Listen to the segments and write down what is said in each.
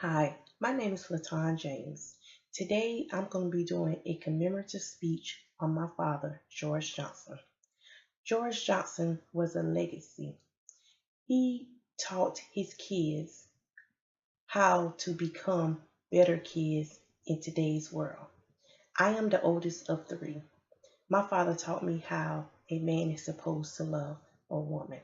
Hi, my name is Latan James. Today I'm going to be doing a commemorative speech on my father, George Johnson. George Johnson was a legacy. He taught his kids how to become better kids in today's world. I am the oldest of three. My father taught me how a man is supposed to love a woman.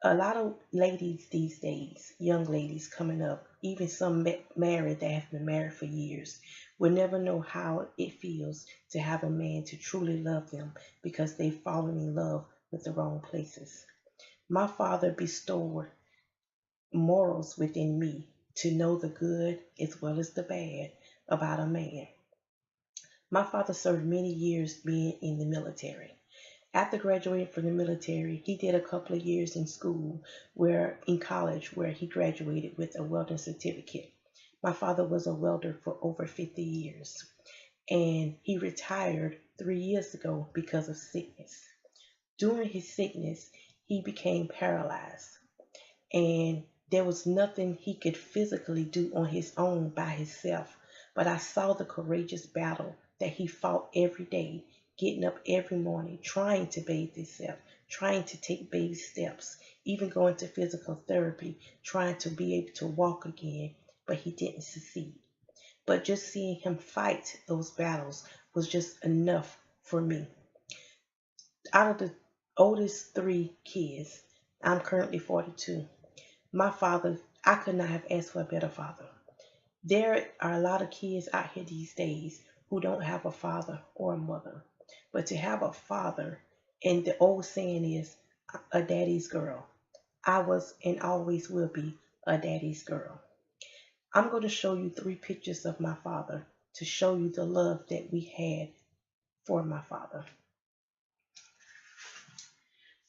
A lot of ladies these days, young ladies coming up, even some married that have been married for years, will never know how it feels to have a man to truly love them because they've fallen in love with the wrong places. My father bestowed morals within me to know the good as well as the bad about a man. My father served many years being in the military. After graduating from the military, he did a couple of years in school, in college, where he graduated with a welding certificate. My father was a welder for over 50 years, and he retired 3 years ago because of sickness. During his sickness, he became paralyzed, and there was nothing he could physically do on his own by himself. But I saw the courageous battle that he fought every day, getting up every morning, trying to bathe himself, trying to take baby steps, even going to physical therapy, trying to be able to walk again, but he didn't succeed. But just seeing him fight those battles was just enough for me. Out of the oldest three kids, I'm currently 42. My father, I could not have asked for a better father. There are a lot of kids out here these days who don't have a father or a mother. But to have a father, and the old saying is, a daddy's girl. I was and always will be a daddy's girl. I'm going to show you three pictures of my father to show you the love that we had for my father.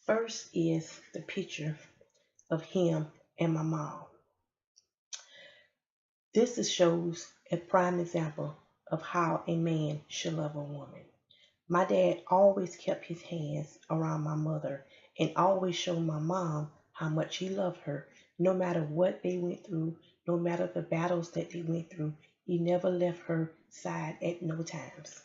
First is the picture of him and my mom. Shows a prime example of how a man should love a woman. My dad always kept his hands around my mother and always showed my mom how much he loved her, no matter what they went through, no matter the battles that they went through. He never left her side at no times.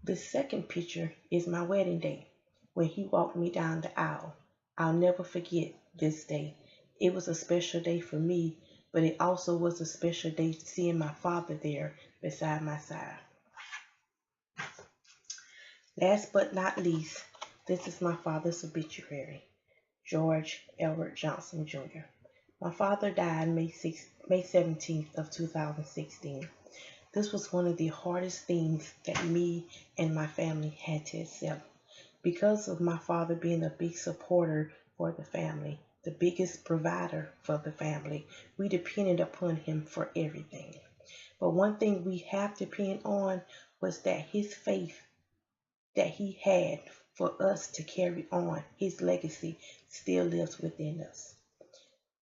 The second picture is my wedding day when he walked me down the aisle. I'll never forget this day. It was a special day for me, but it also was a special day seeing my father there beside my side. Last but not least, this is my father's obituary, George Elbert Johnson Jr. My father died May 17th of 2016. This was one of the hardest things that me and my family had to accept. Because of my father being a big supporter for the family, the biggest provider for the family, we depended upon him for everything. But one thing we have to depend on was that his faith that he had for us to carry on, his legacy still lives within us.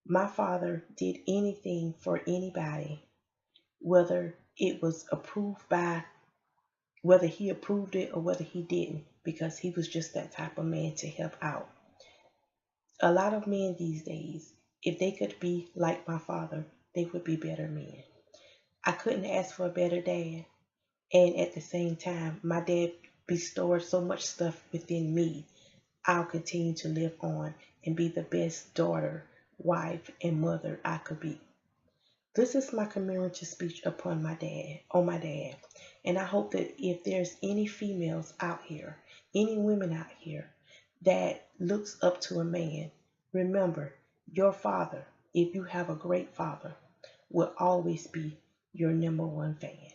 My father did anything for anybody, whether it was approved by, whether he approved it or whether he didn't, because he was just that type of man to help out. A lot of men these days, if they could be like my father, they would be better men. I couldn't ask for a better dad. And at the same time, my dad bestowed so much stuff within me. I'll continue to live on and be the best daughter, wife, and mother I could be. This is my commemorative speech on my dad. And I hope that if there's any females out here, any women out here that looks up to a man, remember your father, if you have a great father, will always be your number one fan.